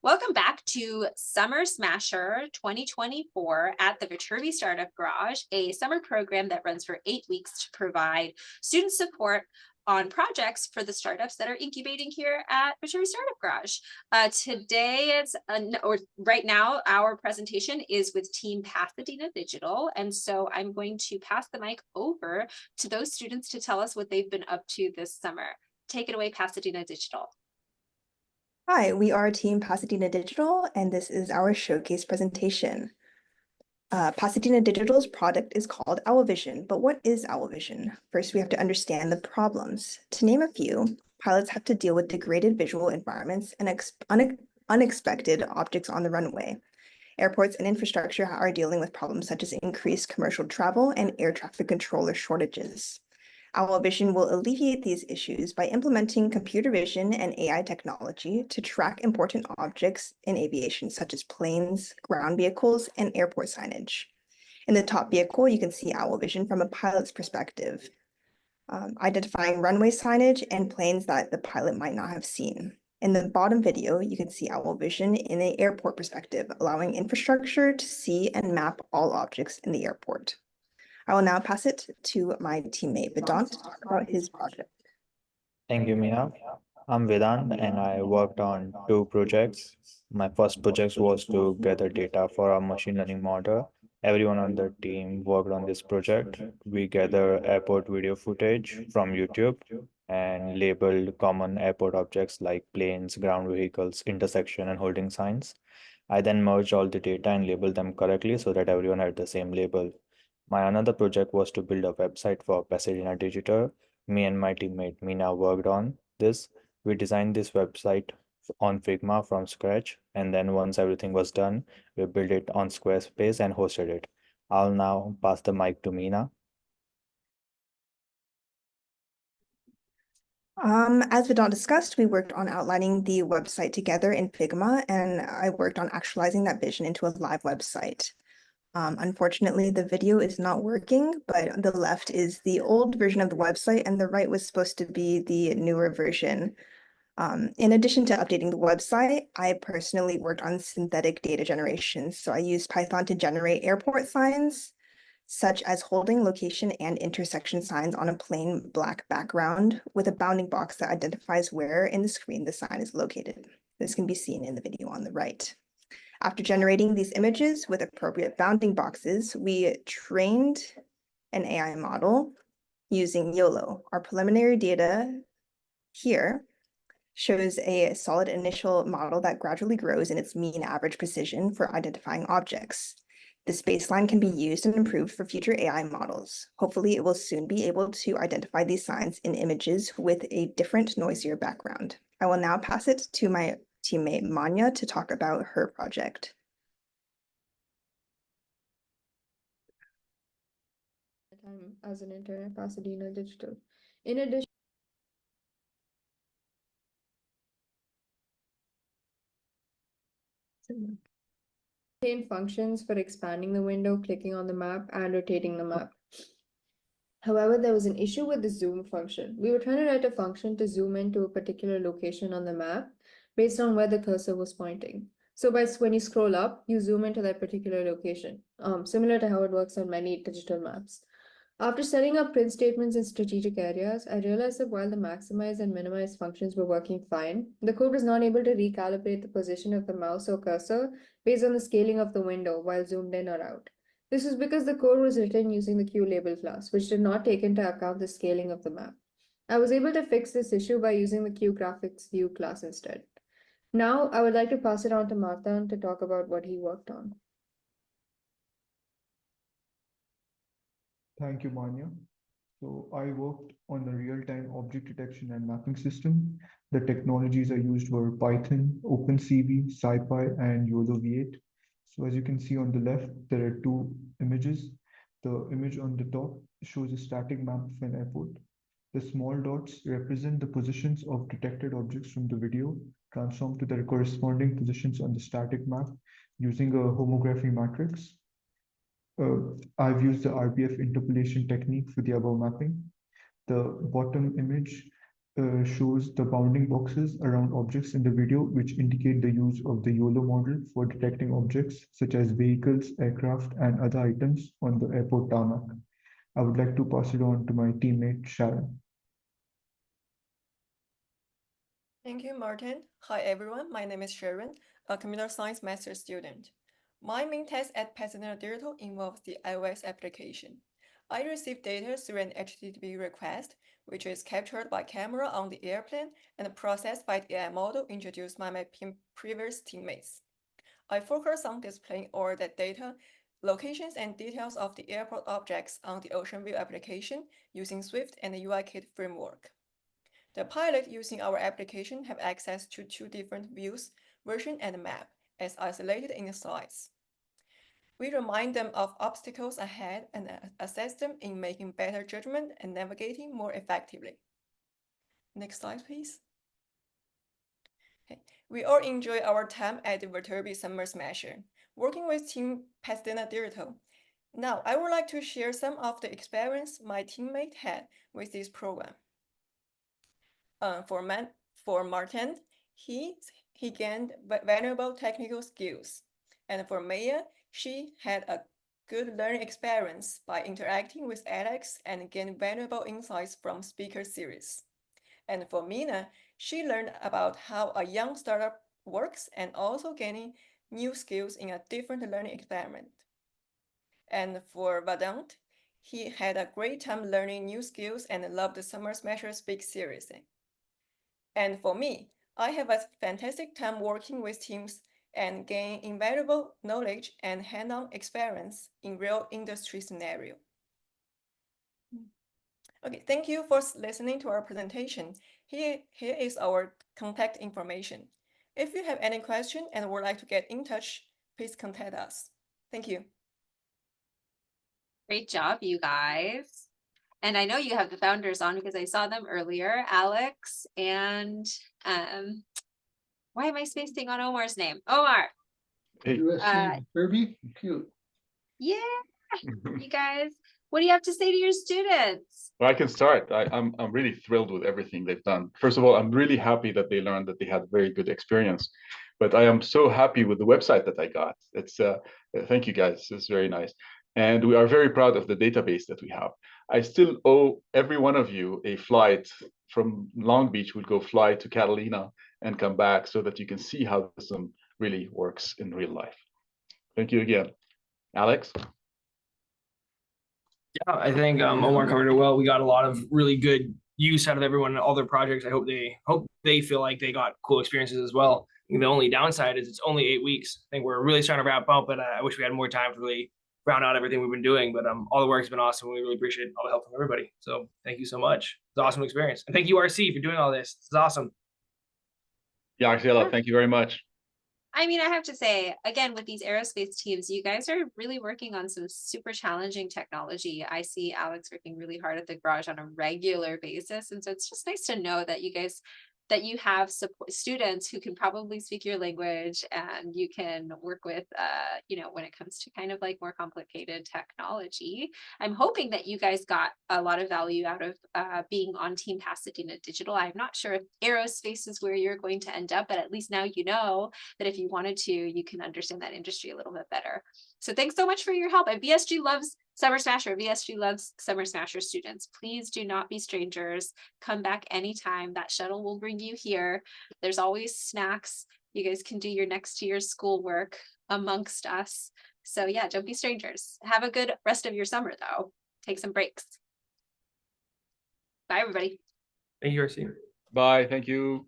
Welcome back to Summer Smasher 2024 at the Viterbi Startup Garage, a summer program that runs for 8 weeks to provide student support on projects for the startups that are incubating here at Viterbi Startup Garage. Right now, our presentation is with Team Pasadena Digital. And so I'm going to pass the mic over to those students to tell us what they've been up to this summer. Take it away, Pasadena Digital. Hi, we are Team Pasadena Digital, and this is our showcase presentation. Pasadena Digital's product is called OwlVision, but what is OwlVision? First, we have to understand the problems. To name a few, pilots have to deal with degraded visual environments and unexpected objects on the runway. Airports and infrastructure are dealing with problems such as increased commercial travel and air traffic controller shortages. OwlVision will alleviate these issues by implementing computer vision and AI technology to track important objects in aviation, such as planes, ground vehicles, and airport signage. In the top vehicle, you can see OwlVision from a pilot's perspective, identifying runway signage and planes that the pilot might not have seen. In the bottom video, you can see OwlVision in an airport perspective, allowing infrastructure to see and map all objects in the airport. I will now pass it to my teammate Vedant to talk about his project. Thank you, Mia. I'm Vedant and I worked on 2 projects. My first project was to gather data for our machine learning model. Everyone on the team worked on this project. We gathered airport video footage from YouTube and labeled common airport objects like planes, ground vehicles, intersection, and holding signs. I then merged all the data and labeled them correctly so that everyone had the same label. My another project was to build a website for Pasadena Digital. Me and my teammate Meena worked on this. We designed this website on Figma from scratch, and then once everything was done, we built it on Squarespace and hosted it. I'll now pass the mic to Meena. As Vedant discussed, we worked on outlining the website together in Figma, and I worked on actualizing that vision into a live website. Unfortunately, the video is not working, but the left is the old version of the website and the right was supposed to be the newer version. In addition to updating the website, I personally worked on synthetic data generation. So I used Python to generate airport signs, such as holding, location, and intersection signs on a plain black background with a bounding box that identifies where in the screen the sign is located. This can be seen in the video on the right. After generating these images with appropriate bounding boxes, we trained an AI model using YOLO. Our preliminary data here shows a solid initial model that gradually grows in its mean average precision for identifying objects. This baseline can be used and improved for future AI models. Hopefully, it will soon be able to identify these signs in images with a different, noisier background. I will now pass it to my teammate Manya to talk about her project. Time as an intern at Pasadena Digital. In addition, functions for expanding the window, clicking on the map, and rotating the map. However, there was an issue with the zoom function. We were trying to write a function to zoom into a particular location on the map based on where the cursor was pointing. So when you scroll up, you zoom into that particular location, similar to how it works on many digital maps. After setting up print statements in strategic areas, I realized that while the maximize and minimize functions were working fine, the code was not able to recalibrate the position of the mouse or cursor based on the scaling of the window while zoomed in or out. This was because the code was written using the QLabel class, which did not take into account the scaling of the map. I was able to fix this issue by using the QGraphicsView class instead. Now, I would like to pass it on to Marthan to talk about what he worked on. Thank you, Manya. So I worked on the real-time object detection and mapping system. The technologies I used were Python, OpenCV, SciPy, and YOLO V8. So as you can see on the left, there are 2 images. The image on the top shows a static map of an airport. The small dots represent the positions of detected objects from the video, transformed to their corresponding positions on the static map using a homography matrix. I've used the RBF interpolation technique for the above mapping. The bottom image shows the bounding boxes around objects in the video, which indicate the use of the YOLO model for detecting objects such as vehicles, aircraft, and other items on the airport tarmac. I would like to pass it on to my teammate Sharon. Thank you, Martin. Hi, everyone. My name is Sharon, a computer science master's student. My main task at Pasadena Digital involves the iOS application. I receive data through an HTTP request, which is captured by camera on the airplane and processed by the AI model introduced by my previous teammates. I focus on displaying all that data, locations and details of the airport objects on the OceanView application using Swift and the UIKit framework. The pilot using our application have access to two different views, version and map, as isolated in the slides. We remind them of obstacles ahead and assess them in making better judgment and navigating more effectively. Next slide, please. Okay. We all enjoy our time at the Viterbi Summer Smasher, working with Team Pasadena Digital. Now, I would like to share some of the experience my teammate had with this program. For Martin, he gained valuable technical skills. And for Maya, she had a good learning experience by interacting with Alex and gained valuable insights from speaker series. And for Mina, she learned about how a young startup works and also gaining new skills in a different learning experiment. And for Vedant, he had a great time learning new skills and loved the Summer Smasher Speak series. And for me, I have a fantastic time working with teams and gain invaluable knowledge and hands-on experience in real industry scenario. Okay, thank you for listening to our presentation. Here is our contact information. If you have any question and would like to get in touch, please contact us. Thank you. Great job, you guys. And I know you have the founders on because I saw them earlier, Alex and why am I spacing on Omar's name? Omar. Hey. USC Viterbi, cute. Yeah, you guys. What do you have to say to your students? Well, I can start. I'm really thrilled with everything they've done. First of all, I'm really happy that they learned that they had a very good experience. But I am so happy with the website that I got. It's thank you guys. It's very nice. And we are very proud of the database that we have. I still owe every one of you a flight from Long Beach. We'll go fly to Catalina and come back so that you can see how this really works in real life. Thank you again. Alex? Yeah, I think Omar covered it well. We got a lot of really good use out of everyone and all their projects. I hope they feel like they got cool experiences as well. I think the only downside is it's only 8 weeks. I think we're really starting to wrap up, but I wish we had more time to really round out everything we've been doing. But all the work's been awesome. We really appreciate all the help from everybody. So thank you so much. It's an awesome experience. And thank you, RC, for doing all this. It's awesome. Yeah, Axela, thank you very much. I mean, I have to say, again, with these aerospace teams, you guys are really working on some super challenging technology. I see Alex working really hard at the garage on a regular basis. And so it's just nice to know that you have students who can probably speak your language and you can work with, when it comes to kind of like more complicated technology. I'm hoping that you guys got a lot of value out of being on Team Pasadena Digital. I'm not sure if aerospace is where you're going to end up, but at least now you know that if you wanted to, you can understand that industry a little bit better. So thanks so much for your help. And VSG loves Summer Smasher. VSG loves Summer Smasher students. Please do not be strangers. Come back anytime. That shuttle will bring you here. There's always snacks. You guys can do your next year's schoolwork amongst us. So yeah, don't be strangers. Have a good rest of your summer though. Take some breaks. Bye everybody. Thank you, RC. Bye, thank you.